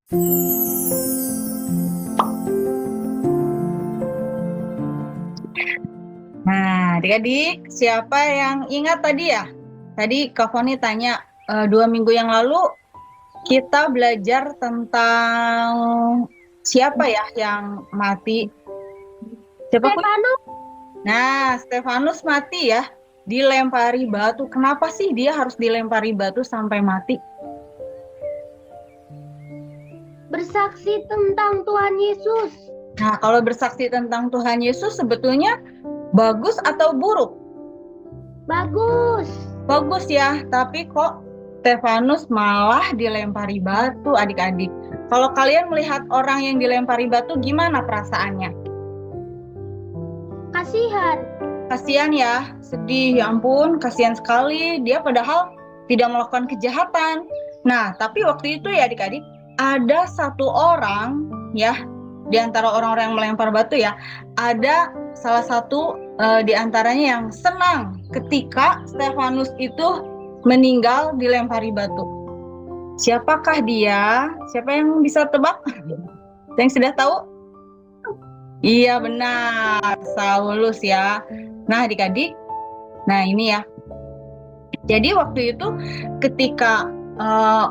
Nah, adik-adik, siapa yang ingat tadi ya? Tadi Kak Foni tanya, 2 minggu yang lalu kita belajar tentang siapa ya yang mati? Siapa Kun? Stefanus. Nah, Stefanus mati ya, dilempari batu. Kenapa sih dia harus dilempari batu sampai mati? Bersaksi tentang Tuhan Yesus. Nah, kalau bersaksi tentang Tuhan Yesus sebetulnya bagus atau buruk? Bagus. Bagus ya, tapi kok Stefanus malah dilempari batu, adik-adik. Kalau kalian melihat orang yang dilempari batu, gimana perasaannya? Kasihan. Kasihan ya, sedih, ya ampun, kasihan sekali. Dia padahal tidak melakukan kejahatan. Nah, tapi waktu itu ya adik-adik, ada satu orang ya, di antara orang-orang yang melempar batu ya, ada salah satu di antaranya yang senang ketika Stefanus itu meninggal dilempari batu. Siapakah dia? Siapa yang bisa tebak? Yang sudah tahu? Iya benar, Saulus ya. Nah adik-adik, nah ini ya. Jadi waktu itu ketika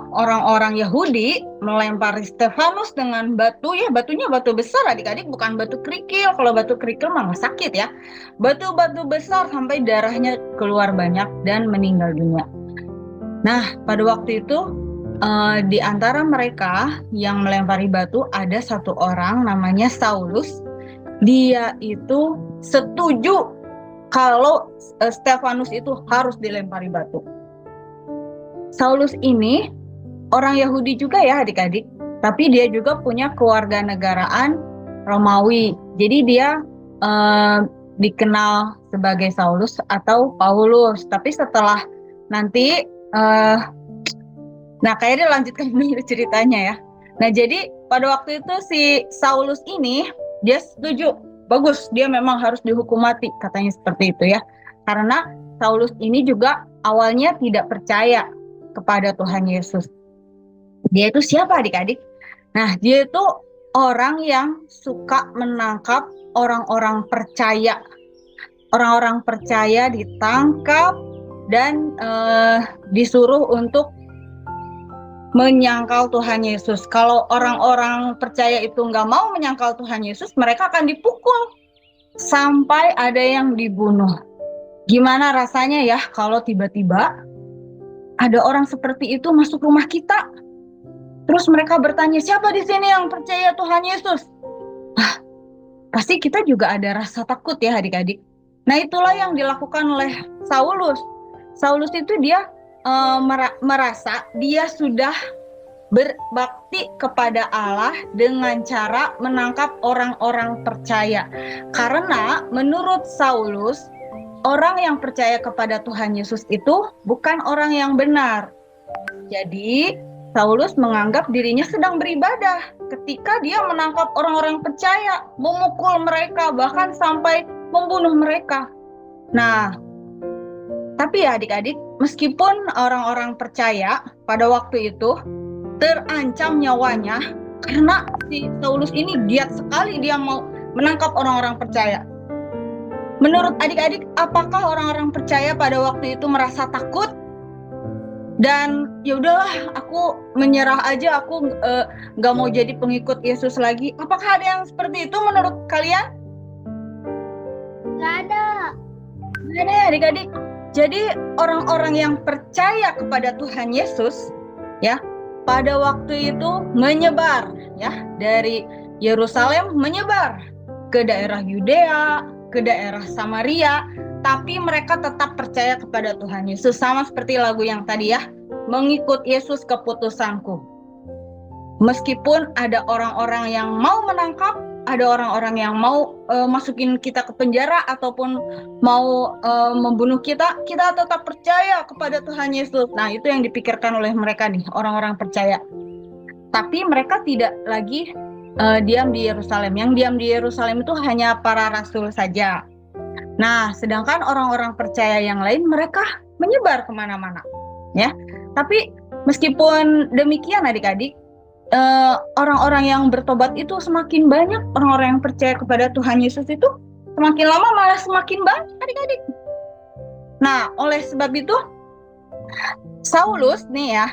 orang-orang Yahudi melempari Stefanus dengan batu, ya batunya batu besar adik-adik, bukan batu kerikil. Kalau batu kerikil mah nggak sakit ya. Batu-batu besar sampai darahnya keluar banyak dan meninggal dunia. Nah pada waktu itu di antara mereka yang melempari batu ada satu orang namanya Saulus. Dia itu setuju kalau Stefanus itu harus dilempari batu. Saulus ini orang Yahudi juga ya adik-adik, tapi dia juga punya kewarganegaraan Romawi. Jadi dia dikenal sebagai Saulus atau Paulus. Tapi setelah nanti, nah kayaknya lanjutkan dulu ceritanya ya. Nah jadi pada waktu itu si Saulus ini dia setuju, bagus, dia memang harus dihukum mati, katanya seperti itu ya. Karena Saulus ini juga awalnya tidak percaya kepada Tuhan Yesus. Dia itu siapa adik-adik? Nah, dia itu orang yang suka menangkap orang-orang percaya. Orang-orang percaya ditangkap dan disuruh untuk menyangkal Tuhan Yesus. Kalau orang-orang percaya itu nggak mau menyangkal Tuhan Yesus, mereka akan dipukul sampai ada yang dibunuh. Gimana rasanya ya kalau tiba-tiba ada orang seperti itu masuk rumah kita? Terus mereka bertanya, siapa di sini yang percaya Tuhan Yesus? Pasti kita juga ada rasa takut ya adik-adik. Nah itulah yang dilakukan oleh Saulus. Saulus itu dia merasa dia sudah berbakti kepada Allah dengan cara menangkap orang-orang percaya. Karena menurut Saulus, orang yang percaya kepada Tuhan Yesus itu bukan orang yang benar. Jadi Saulus menganggap dirinya sedang beribadah ketika dia menangkap orang-orang percaya, memukul mereka, bahkan sampai membunuh mereka. Nah, tapi ya adik-adik, meskipun orang-orang percaya pada waktu itu terancam nyawanya, karena si Saulus ini giat sekali dia mau menangkap orang-orang percaya. Menurut adik-adik, apakah orang-orang percaya pada waktu itu merasa takut? Dan ya udahlah, aku menyerah aja, aku nggak mau jadi pengikut Yesus lagi. Apakah ada yang seperti itu menurut kalian? Nggak ada. Nggak ada ya adik-adik. Jadi orang-orang yang percaya kepada Tuhan Yesus, ya, pada waktu itu menyebar, ya, dari Yerusalem menyebar ke daerah Yudea, ke daerah Samaria, tapi mereka tetap percaya kepada Tuhan Yesus. Sama seperti lagu yang tadi ya, mengikut Yesus keputusanku. Meskipun ada orang-orang yang mau menangkap, ada orang-orang yang mau masukin kita ke penjara ataupun mau membunuh kita, kita tetap percaya kepada Tuhan Yesus. Nah itu yang dipikirkan oleh mereka nih, orang-orang percaya. Tapi mereka tidak lagi diam di Yerusalem. Yang diam di Yerusalem itu hanya para rasul saja. Nah, sedangkan orang-orang percaya yang lain mereka menyebar kemana-mana, ya. Tapi meskipun demikian, adik-adik, orang-orang yang bertobat itu semakin banyak, orang-orang yang percaya kepada Tuhan Yesus itu semakin lama malah semakin banyak adik-adik. Nah, oleh sebab itu Saulus nih ya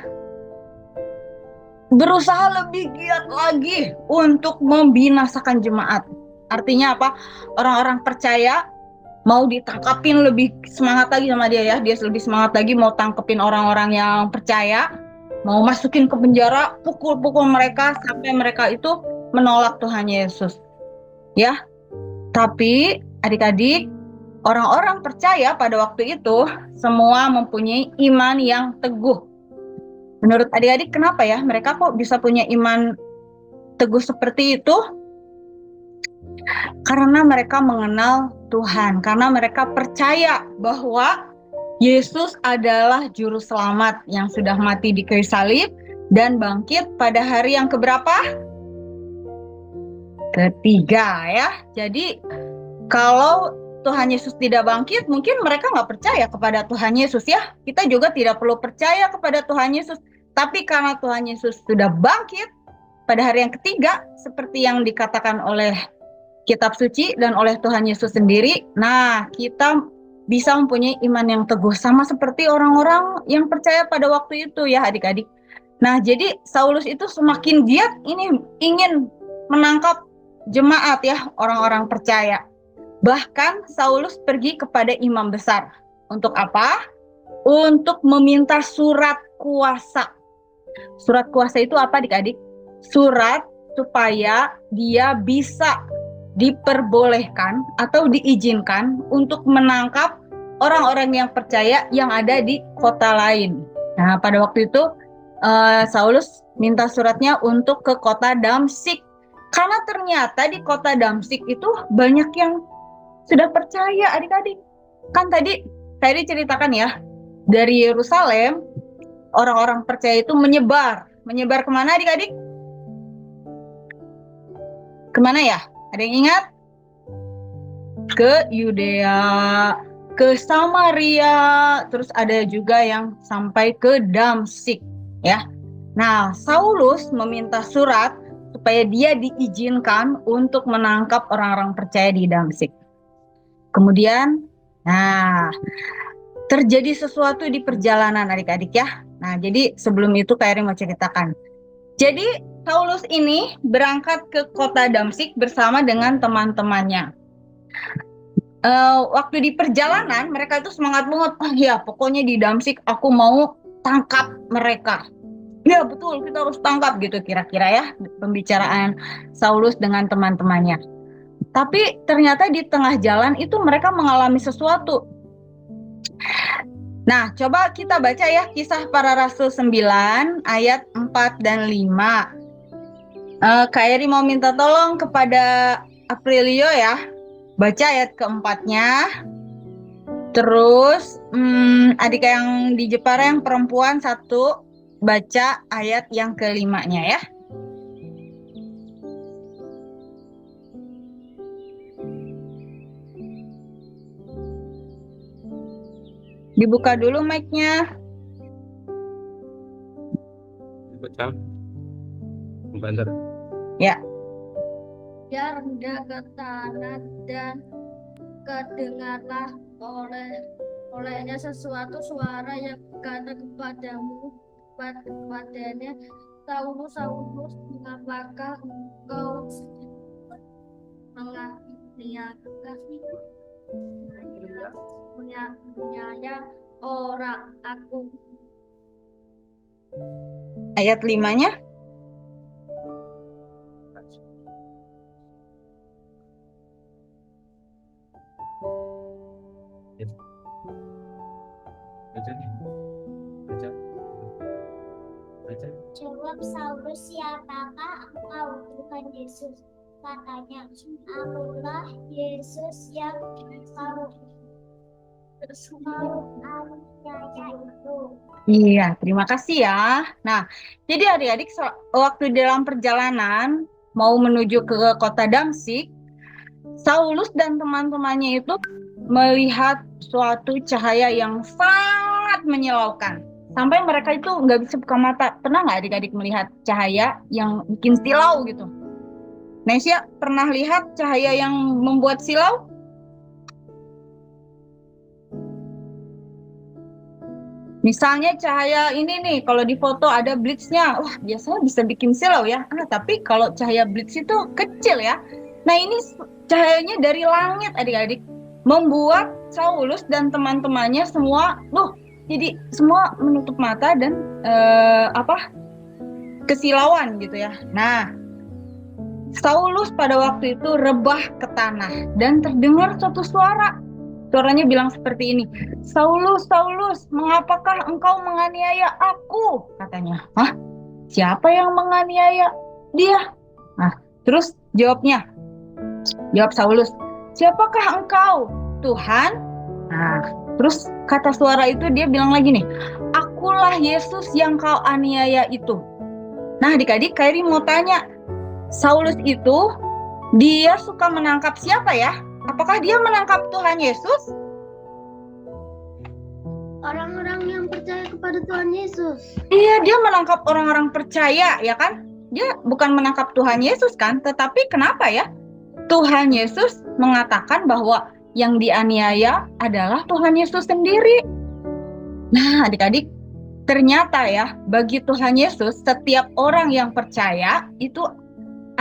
berusaha lebih giat lagi untuk membinasakan jemaat. Artinya apa? Orang-orang percaya mau ditangkapin, lebih semangat lagi sama dia ya. Dia lebih semangat lagi mau tangkepin orang-orang yang percaya, mau masukin ke penjara, pukul-pukul mereka sampai mereka itu menolak Tuhan Yesus. Ya. Tapi adik-adik, orang-orang percaya pada waktu itu semua mempunyai iman yang teguh. Menurut adik-adik kenapa ya mereka kok bisa punya iman teguh seperti itu? Karena mereka mengenal Tuhan, karena mereka percaya bahwa Yesus adalah juru selamat yang sudah mati di kayu salib dan bangkit pada hari yang keberapa? Ketiga ya. Jadi kalau Tuhan Yesus tidak bangkit, mungkin mereka nggak percaya kepada Tuhan Yesus ya. Kita juga tidak perlu percaya kepada Tuhan Yesus. Tapi karena Tuhan Yesus sudah bangkit pada hari yang ketiga, seperti yang dikatakan oleh kitab suci dan oleh Tuhan Yesus sendiri, nah kita bisa mempunyai iman yang teguh. Sama seperti orang-orang yang percaya pada waktu itu ya adik-adik. Nah jadi Saulus itu semakin giat ini ingin menangkap jemaat ya, orang-orang percaya. Bahkan Saulus pergi kepada imam besar. Untuk apa? Untuk meminta surat kuasa. Surat kuasa itu apa adik-adik? Surat supaya dia bisa diperbolehkan atau diizinkan untuk menangkap orang-orang yang percaya yang ada di kota lain. Nah pada waktu itu Saulus minta suratnya untuk ke kota Damsyik. Karena ternyata di kota Damsyik itu banyak yang sudah percaya adik-adik. Kan tadi saya diceritakan ya, dari Yerusalem orang-orang percaya itu menyebar kemana adik-adik? Kemana ya? Ada yang ingat? Ke Yudea, ke Samaria, terus ada juga yang sampai ke Damsyik ya. Nah, Saulus meminta surat supaya dia diizinkan untuk menangkap orang-orang percaya di Damsyik. Kemudian, nah, terjadi sesuatu di perjalanan adik-adik ya. Nah, jadi sebelum itu Kak Eri mau ceritakan. Jadi Saulus ini berangkat ke kota Damsyik bersama dengan teman-temannya. Waktu di perjalanan mereka itu semangat banget. Oh ya, pokoknya di Damsyik aku mau tangkap mereka. Ya betul, kita harus tangkap gitu kira-kira ya pembicaraan Saulus dengan teman-temannya. Tapi ternyata di tengah jalan itu mereka mengalami sesuatu. Nah, coba kita baca ya Kisah Para Rasul 9 ayat 4 dan 5. Kak Eri mau minta tolong kepada Aprilio ya, baca ayat keempatnya. Terus adik yang di Jepara yang perempuan satu, baca ayat yang kelimanya ya. Dibuka dulu mic-nya. Baca. Bantar. Ya. Dia rendah ke tanah dan kedengarlah olehnya sesuatu suara yang berkata kepadanya, Saulus, Saulus, mengapakah engkau menganiaya orang aku? Ayat 5-nya. Jawab Saulus, siapakah engkau, Tuhan Yesus? Katanya, akulah Yesus yang kau aniaya itu. Iya, terima kasih ya. Nah, jadi adik-adik waktu dalam perjalanan mau menuju ke kota Damsyik, Saulus dan teman-temannya itu melihat suatu cahaya yang sangat menyilaukan. sampai mereka itu nggak bisa buka mata. Pernah nggak adik-adik melihat cahaya yang bikin silau gitu? Nesya pernah lihat cahaya yang membuat silau? Misalnya cahaya ini nih, kalau di foto ada blitznya, wah biasanya bisa bikin silau ya. Tapi kalau cahaya blitz itu kecil ya. Nah ini cahayanya dari langit adik-adik, membuat Saulus dan teman-temannya semua, jadi semua menutup mata dan kesilauan gitu ya. Nah, Saulus pada waktu itu rebah ke tanah dan terdengar suatu suara. Suaranya bilang seperti ini, Saulus, Saulus, mengapakah engkau menganiaya aku? Katanya, hah? Siapa yang menganiaya dia? Nah, terus jawab Saulus, siapakah engkau? Tuhan? Nah, terus kata suara itu dia bilang lagi nih, akulah Yesus yang kau aniaya itu. Nah, adik-adik, Kairi mau tanya, Saulus itu dia suka menangkap siapa ya? Apakah dia menangkap Tuhan Yesus? Orang-orang yang percaya kepada Tuhan Yesus. Iya, dia menangkap orang-orang percaya, ya kan? Dia bukan menangkap Tuhan Yesus kan? Tetapi kenapa ya? Tuhan Yesus mengatakan bahwa yang dianiaya adalah Tuhan Yesus sendiri. Nah, adik-adik, ternyata ya, bagi Tuhan Yesus, setiap orang yang percaya itu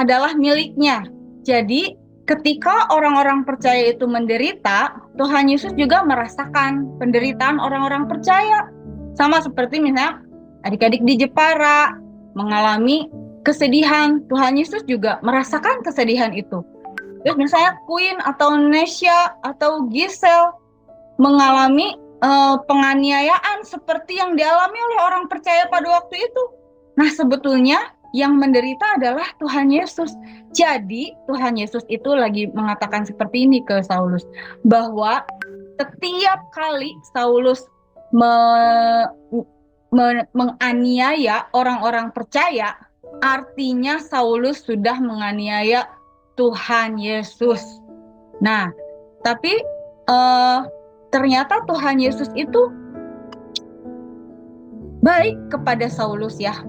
adalah miliknya. Jadi, ketika orang-orang percaya itu menderita, Tuhan Yesus juga merasakan penderitaan orang-orang percaya. Sama seperti misalnya adik-adik di Jepara mengalami kesedihan, Tuhan Yesus juga merasakan kesedihan itu. Terus misalnya Queen atau Nesya atau Giselle mengalami penganiayaan seperti yang dialami oleh orang percaya pada waktu itu. Nah, sebetulnya yang menderita adalah Tuhan Yesus. Jadi Tuhan Yesus itu lagi mengatakan seperti ini ke Saulus, bahwa setiap kali Saulus menganiaya orang-orang percaya, artinya Saulus sudah menganiaya Tuhan Yesus. Nah, tapi ternyata Tuhan Yesus itu baik kepada Saulus ya.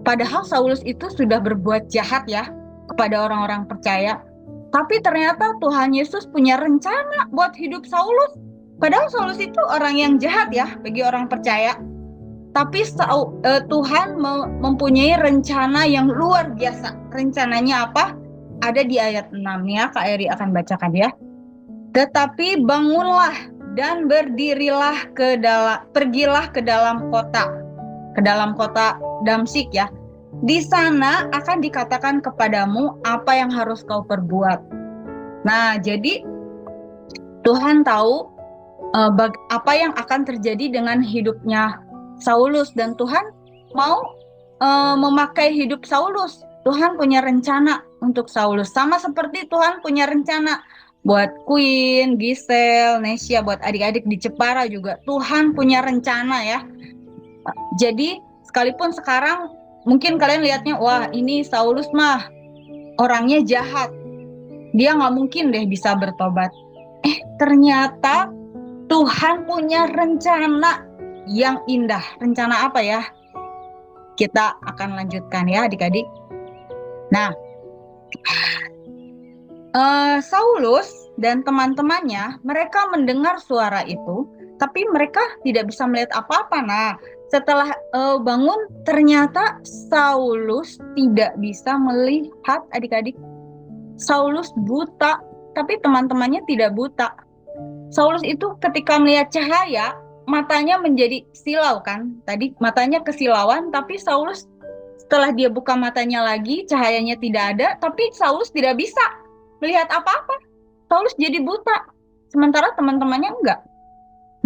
Padahal Saulus itu sudah berbuat jahat ya kepada orang-orang percaya. Tapi ternyata Tuhan Yesus punya rencana buat hidup Saulus. Padahal Saulus itu orang yang jahat ya bagi orang percaya. Tapi Tuhan mempunyai rencana yang luar biasa. Rencananya apa? Ada di ayat 6 ya, Kak Eri akan bacakan ya. Tetapi bangunlah dan berdirilah pergilah ke dalam kota Damsik ya. Di sana akan dikatakan kepadamu apa yang harus kau perbuat. Nah, jadi Tuhan tahu apa yang akan terjadi dengan hidupnya Saulus, dan Tuhan mau memakai hidup Saulus. Tuhan punya rencana untuk Saulus, sama seperti Tuhan punya rencana buat Queen, Giselle, Nesya, buat adik-adik di Jepara juga. Tuhan punya rencana ya. Jadi sekalipun sekarang mungkin kalian lihatnya, wah ini Saulus mah orangnya jahat, dia nggak mungkin deh bisa bertobat. Ternyata Tuhan punya rencana yang indah. Rencana apa ya? Kita akan lanjutkan ya adik-adik. Nah, Saulus dan teman-temannya, mereka mendengar suara itu, tapi mereka tidak bisa melihat apa-apa. Nah, setelah bangun, ternyata Saulus tidak bisa melihat adik-adik. Saulus buta, tapi teman-temannya tidak buta. Saulus itu ketika melihat cahaya, matanya menjadi silau kan. Tadi matanya kesilauan, tapi Saulus setelah dia buka matanya lagi, cahayanya tidak ada, tapi Saulus tidak bisa melihat apa-apa. Saulus jadi buta, sementara teman-temannya enggak.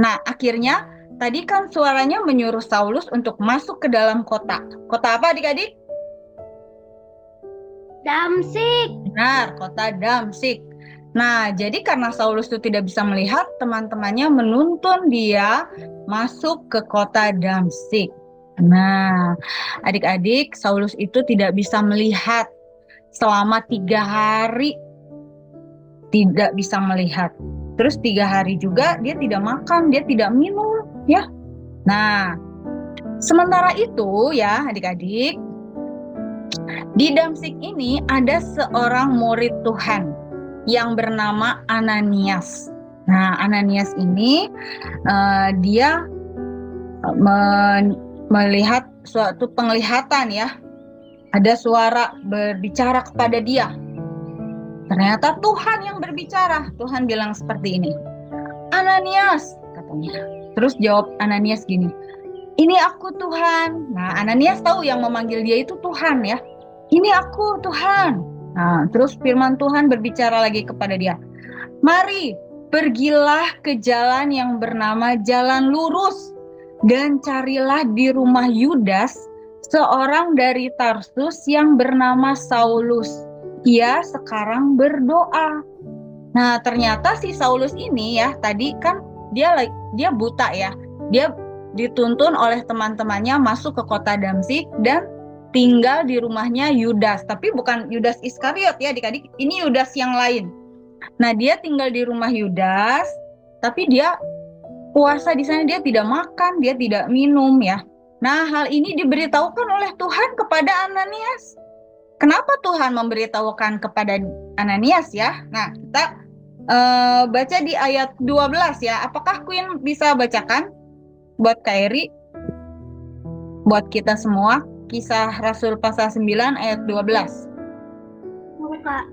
Nah, akhirnya tadi kan suaranya menyuruh Saulus untuk masuk ke dalam kota. Kota apa adik-adik? Damsik. Benar, kota Damsik. Nah, jadi karena Saulus itu tidak bisa melihat, teman-temannya menuntun dia masuk ke kota Damsik. Nah, adik-adik, Saulus itu tidak bisa melihat selama 3 hari. Tidak bisa melihat. Terus 3 hari juga dia tidak makan, dia tidak minum, ya. Nah, Sementara itu ya adik-adik, di Damsyik ini ada seorang murid Tuhan yang bernama Ananias. Nah, Ananias ini dia melihat suatu penglihatan ya. Ada suara berbicara kepada dia. Ternyata Tuhan yang berbicara. Tuhan bilang seperti ini. Ananias, katanya. Terus jawab Ananias gini. Ini aku Tuhan. Nah, Ananias tahu yang memanggil dia itu Tuhan ya. Ini aku Tuhan. Nah, terus firman Tuhan berbicara lagi kepada dia. Mari, pergilah ke jalan yang bernama Jalan Lurus. Dan carilah di rumah Yudas seorang dari Tarsus yang bernama Saulus. Ia sekarang berdoa. Nah, ternyata si Saulus ini ya, tadi kan dia buta ya. Dia dituntun oleh teman-temannya masuk ke kota Damsyik dan tinggal di rumahnya Yudas. Tapi bukan Yudas Iskariot ya adik-adik, ini Yudas yang lain. Nah, dia tinggal di rumah Yudas, tapi dia puasa di sana, dia tidak makan, dia tidak minum ya. Nah, hal ini diberitahukan oleh Tuhan kepada Ananias. Kenapa Tuhan memberitahukan kepada Ananias ya? Nah, kita baca di ayat 12 ya. Apakah Queen bisa bacakan buat Kak Eri? Buat kita semua, Kisah Rasul pasal 9 ayat 12. Mau, Kak.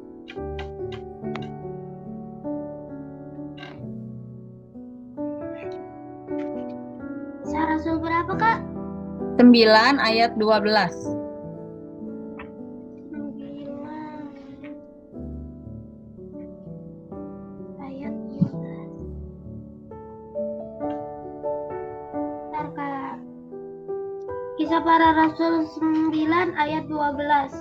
Kisah Rasul berapa, Kak? 9 ayat 12. 9 ayat 12. Bentar, Kak. Kisah para Rasul 9 ayat 12.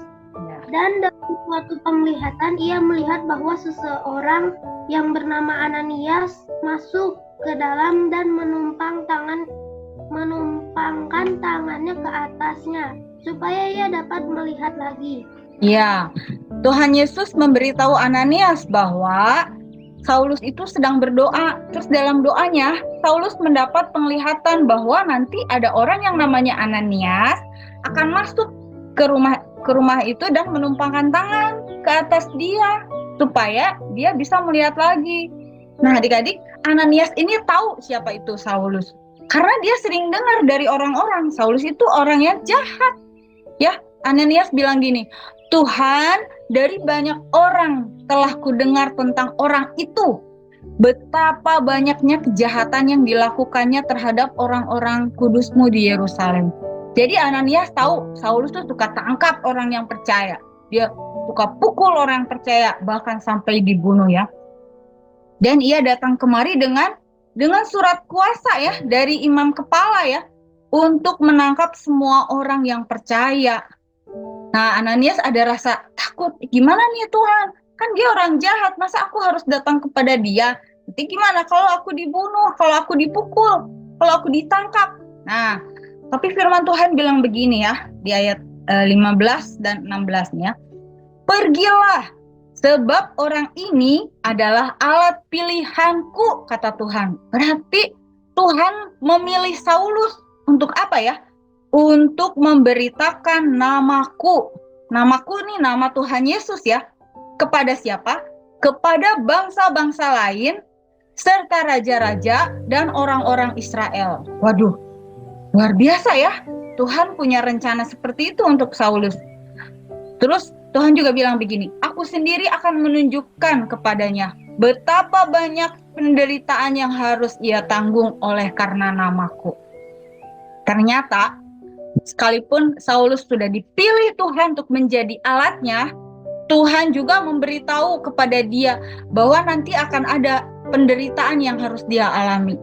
Dan dalam suatu penglihatan ia melihat bahwa seseorang yang bernama Ananias masuk ke dalam dan menumpangkan tangannya ke atasnya supaya ia dapat melihat lagi. Ya, Tuhan Yesus memberitahu Ananias bahwa Saulus itu sedang berdoa. Terus dalam doanya, Saulus mendapat penglihatan bahwa nanti ada orang yang namanya Ananias akan masuk ke rumah itu dan menumpangkan tangan ke atas dia supaya dia bisa melihat lagi. Nah, adik-adik, Ananias ini tahu siapa itu Saulus. Karena dia sering dengar dari orang-orang, Saulus itu orang yang jahat. Ya, Ananias bilang gini, Tuhan, dari banyak orang telah kudengar tentang orang itu. Betapa banyaknya kejahatan yang dilakukannya terhadap orang-orang kudusmu di Yerusalem. Jadi Ananias tahu Saulus tuh suka tangkap orang yang percaya. Dia suka pukul orang yang percaya, bahkan sampai dibunuh ya. Dan ia datang kemari dengan surat kuasa ya dari imam kepala ya untuk menangkap semua orang yang percaya. Nah, Ananias ada rasa takut. Gimana nih Tuhan? Kan dia orang jahat, masa aku harus datang kepada dia? Nanti gimana kalau aku dibunuh, kalau aku dipukul, kalau aku ditangkap? Nah, tapi firman Tuhan bilang begini ya, di ayat 15 dan 16 nya. Pergilah, sebab orang ini adalah alat pilihanku, kata Tuhan. Berarti Tuhan memilih Saulus untuk apa ya? Untuk memberitakan namaku. Namaku nih nama Tuhan Yesus ya. Kepada siapa? Kepada bangsa-bangsa lain, serta raja-raja dan orang-orang Israel. Waduh, luar biasa ya. Tuhan punya rencana seperti itu untuk Saulus. Terus Tuhan juga bilang begini, aku sendiri akan menunjukkan kepadanya betapa banyak penderitaan yang harus ia tanggung oleh karena namaku. Ternyata, sekalipun Saulus sudah dipilih Tuhan untuk menjadi alatnya, Tuhan juga memberitahu kepada dia bahwa nanti akan ada penderitaan yang harus dia alami.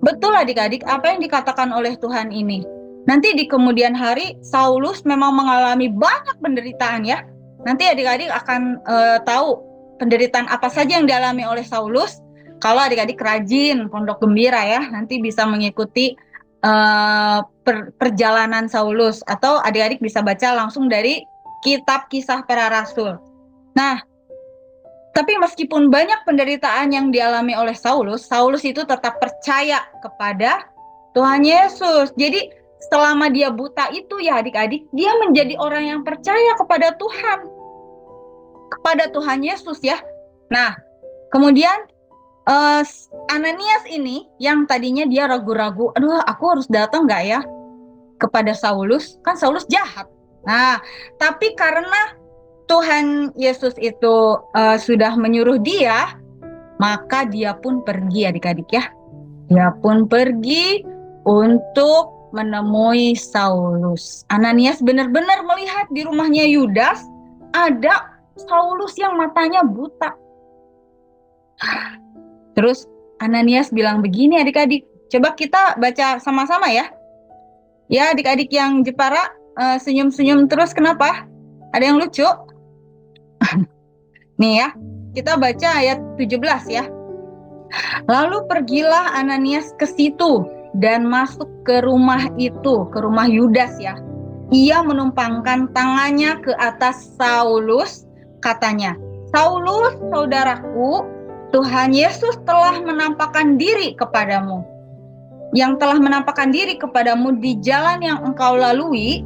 Betul adik-adik, apa yang dikatakan oleh Tuhan ini. Nanti di kemudian hari, Saulus memang mengalami banyak penderitaan ya. Nanti adik-adik akan tahu penderitaan apa saja yang dialami oleh Saulus. Kalau adik-adik rajin Pondok Gembira ya, nanti bisa mengikuti perjalanan Saulus, atau adik-adik bisa baca langsung dari kitab Kisah Para Rasul. Nah, tapi meskipun banyak penderitaan yang dialami oleh Saulus, Saulus itu tetap percaya kepada Tuhan Yesus. Jadi selama dia buta itu ya adik-adik, dia menjadi orang yang percaya kepada Tuhan. Kepada Tuhan Yesus ya. Nah, kemudian Ananias ini yang tadinya dia ragu-ragu, aduh aku harus datang nggak ya kepada Saulus, kan Saulus jahat. Nah, tapi karena Tuhan Yesus itu sudah menyuruh dia, maka dia pun pergi adik-adik ya. Dia pun pergi untuk menemui Saulus. Ananias benar-benar melihat di rumahnya Yudas ada Saulus yang matanya buta. Terus Ananias bilang begini adik-adik, coba kita baca sama-sama ya. Ya adik-adik yang Jepara senyum-senyum terus kenapa? Ada yang lucu? Nih ya, kita baca ayat 17 ya. Lalu pergilah Ananias ke situ dan masuk ke rumah itu, ke rumah Yudas ya. Ia menumpangkan tangannya ke atas Saulus, katanya, Saulus saudaraku, Tuhan Yesus telah menampakkan diri kepadamu. Yang telah menampakkan diri kepadamu di jalan yang engkau lalui,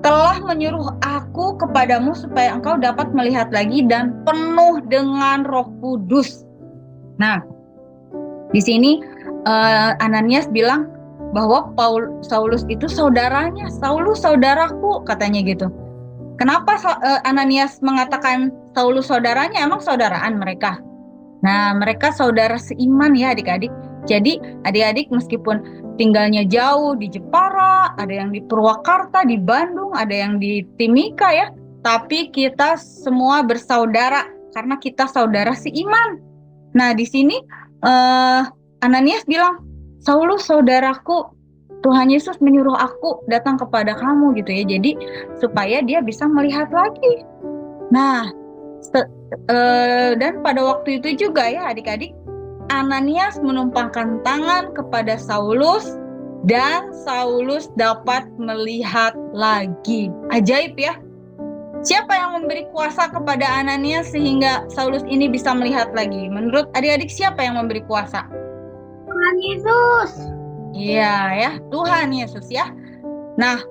telah menyuruh aku kepadamu supaya engkau dapat melihat lagi dan penuh dengan Roh Kudus. Nah, di sini Ananias bilang bahwa Saulus itu saudaranya, Saulus saudaraku, katanya gitu. Kenapa Ananias mengatakan Saulus saudaranya? Emang saudaraan mereka? Nah, mereka saudara seiman ya adik-adik. Jadi adik-adik meskipun tinggalnya jauh di Jepara, ada yang di Purwakarta, di Bandung, ada yang di Timika ya, tapi kita semua bersaudara karena kita saudara seiman. Nah, di sini Ananias bilang, Saulus saudaraku, Tuhan Yesus menyuruh aku datang kepada kamu gitu ya. Jadi supaya dia bisa melihat lagi. Nah, dan pada waktu itu juga ya adik-adik, Ananias menumpangkan tangan kepada Saulus dan Saulus dapat melihat lagi. Ajaib ya. Siapa yang memberi kuasa kepada Ananias sehingga Saulus ini bisa melihat lagi? Menurut adik-adik siapa yang memberi kuasa? Tuhan Yesus. Iya ya, Tuhan Yesus ya. Nah,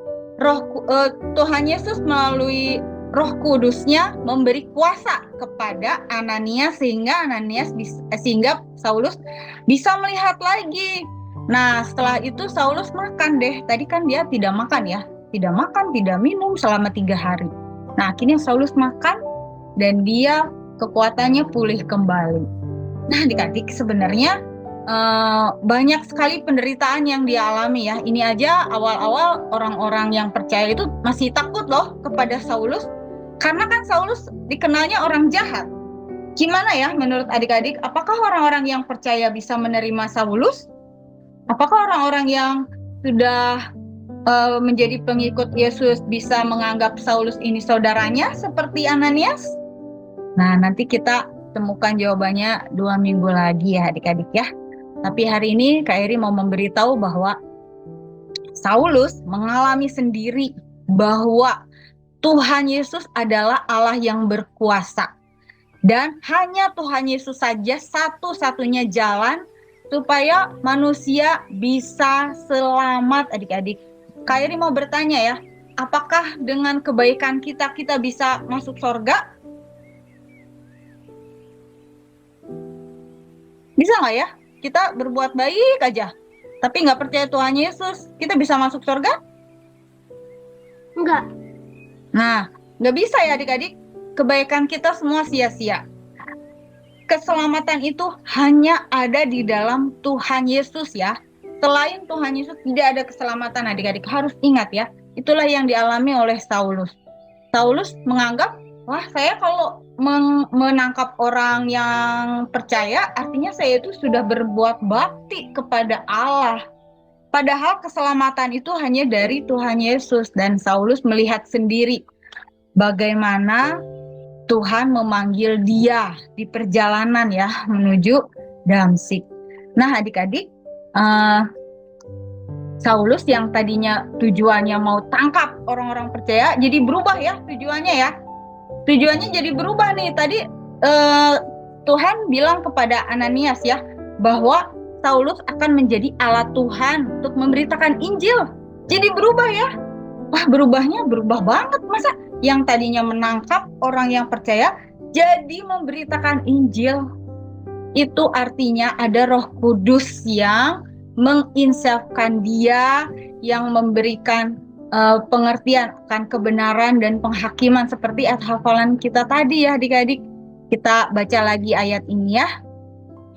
Tuhan Yesus melalui Roh Kudusnya memberi kuasa kepada Ananias sehingga Saulus bisa melihat lagi. Nah, setelah itu Saulus makan deh. Tadi kan dia tidak makan ya, tidak makan, tidak minum selama 3 hari. Nah, akhirnya Saulus makan dan dia kekuatannya pulih kembali. Nah, adik-adik sebenarnya banyak sekali penderitaan yang dia alami ya. Ini aja awal-awal orang-orang yang percaya itu masih takut loh kepada Saulus. Karena kan Saulus dikenalnya orang jahat. Gimana ya menurut adik-adik? Apakah orang-orang yang percaya bisa menerima Saulus? Apakah orang-orang yang sudah menjadi pengikut Yesus bisa menganggap Saulus ini saudaranya seperti Ananias? Nah, nanti kita temukan jawabannya 2 minggu lagi ya adik-adik ya. Tapi hari ini Kak Eri mau memberitahu bahwa Saulus mengalami sendiri bahwa Tuhan Yesus adalah Allah yang berkuasa. Dan hanya Tuhan Yesus saja satu-satunya jalan supaya manusia bisa selamat adik-adik. Kak Eri mau bertanya ya, apakah dengan kebaikan kita bisa masuk surga? Bisa nggak ya? Kita berbuat baik aja, tapi nggak percaya Tuhan Yesus, kita bisa masuk surga? Enggak. Nah, nggak bisa ya adik-adik, kebaikan kita semua sia-sia. Keselamatan itu hanya ada di dalam Tuhan Yesus ya. Selain Tuhan Yesus tidak ada keselamatan adik-adik, harus ingat ya. Itulah yang dialami oleh Saulus. Saulus menganggap, wah saya kalau menangkap orang yang percaya, artinya saya itu sudah berbuat bakti kepada Allah. Padahal keselamatan itu hanya dari Tuhan Yesus. Dan Saulus melihat sendiri bagaimana Tuhan memanggil dia di perjalanan ya menuju Damsyik. Nah adik-adik, Saulus yang tadinya tujuannya mau tangkap orang-orang percaya, jadi berubah ya tujuannya ya. Tujuannya jadi berubah nih. Tadi Tuhan bilang kepada Ananias ya, bahwa Saulus akan menjadi alat Tuhan untuk memberitakan Injil. jadi berubah ya. Wah, berubahnya berubah banget. Masa yang tadinya menangkap orang yang percaya jadi memberitakan Injil. Itu artinya ada Roh Kudus yang menginsafkan dia, yang memberikan pengertian akan kebenaran dan penghakiman seperti ayat hafalan kita tadi ya adik-adik. Kita baca lagi ayat ini ya.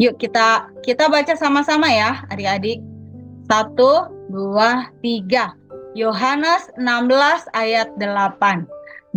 Yuk kita baca sama-sama ya adik-adik. 1, 2, 3. Yohanes 16 ayat 8.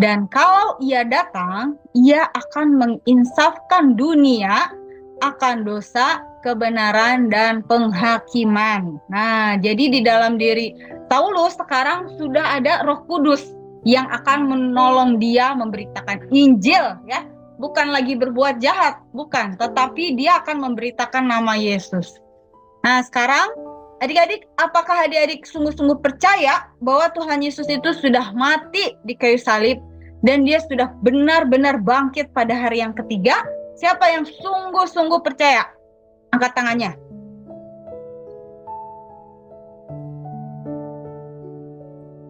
Dan kalau ia datang, ia akan menginsafkan dunia akan dosa, kebenaran, dan penghakiman. Nah, jadi di dalam diri Saulus sekarang sudah ada Roh Kudus yang akan menolong dia memberitakan Injil ya. Bukan lagi berbuat jahat, bukan, tetapi dia akan memberitakan nama Yesus. Nah, sekarang adik-adik, apakah adik-adik sungguh-sungguh percaya bahwa Tuhan Yesus itu sudah mati di kayu salib dan dia sudah benar-benar bangkit pada hari yang ketiga? Siapa yang sungguh-sungguh percaya? Angkat tangannya.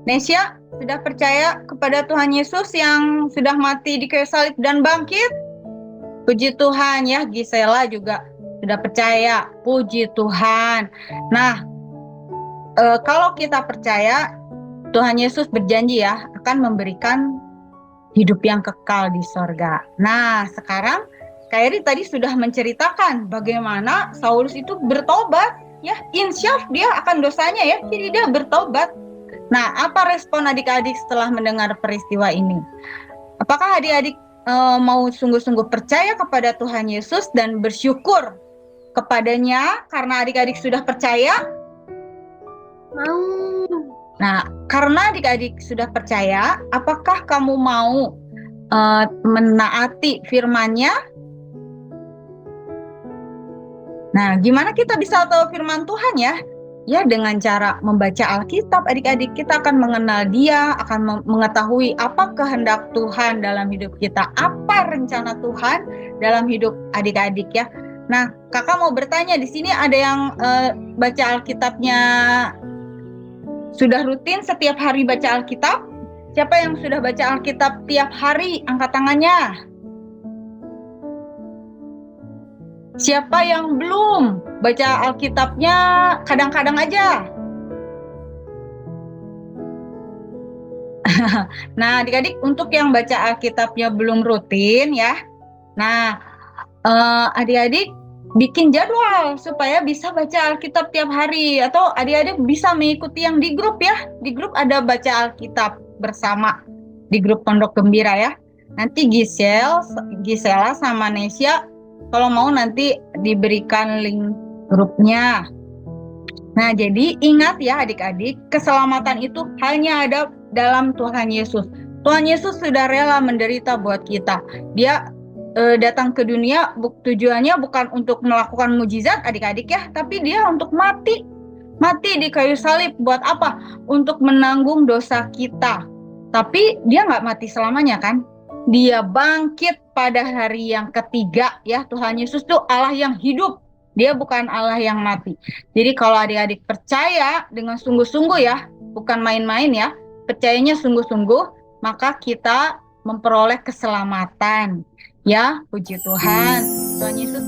Nesya, sudah percaya kepada Tuhan Yesus yang sudah mati di kayu salib dan bangkit? Puji Tuhan ya, Gisela juga sudah percaya. Puji Tuhan. Nah, kalau kita percaya, Tuhan Yesus berjanji ya akan memberikan hidup yang kekal di sorga. Nah, sekarang Kak Eri tadi sudah menceritakan bagaimana Saulus itu bertobat ya, insyaf dia akan dosanya ya, jadi dia bertobat. Nah, apa respon adik-adik setelah mendengar peristiwa ini? Apakah adik-adik mau sungguh-sungguh percaya kepada Tuhan Yesus dan bersyukur kepadanya karena adik-adik sudah percaya? Mau. Nah, karena adik-adik sudah percaya, apakah kamu mau menaati firman-Nya? Nah, gimana kita bisa tahu firman Tuhan ya? Ya, dengan cara membaca Alkitab, adik-adik, kita akan mengenal Dia, akan mengetahui apa kehendak Tuhan dalam hidup kita, apa rencana Tuhan dalam hidup adik-adik ya. Nah, kakak mau bertanya, di sini ada yang baca Alkitabnya sudah rutin setiap hari baca Alkitab? Siapa yang sudah baca Alkitab tiap hari? Angkat tangannya. Siapa yang belum baca Alkitabnya kadang-kadang aja? Nah, adik-adik, untuk yang baca Alkitabnya belum rutin ya. Nah, adik-adik bikin jadwal supaya bisa baca Alkitab tiap hari, atau adik-adik bisa mengikuti yang di grup ya. Di grup ada baca Alkitab bersama di grup Pondok Gembira ya. Nanti Gisela sama Nesya kalau mau nanti diberikan link grupnya. Nah, jadi ingat ya adik-adik, keselamatan itu hanya ada dalam Tuhan Yesus. Tuhan Yesus sudah rela menderita buat kita. Dia datang ke dunia tujuannya bukan untuk melakukan mujizat adik-adik ya, tapi dia untuk mati di kayu salib. Buat apa? Untuk menanggung dosa kita. Tapi dia nggak mati selamanya kan? Dia bangkit pada hari yang ketiga ya. Tuhan Yesus tuh Allah yang hidup, dia bukan Allah yang mati. Jadi kalau adik-adik percaya dengan sungguh-sungguh ya, bukan main-main ya, percayanya sungguh-sungguh, maka kita memperoleh keselamatan. Ya, puji Tuhan. Tuhan Yesus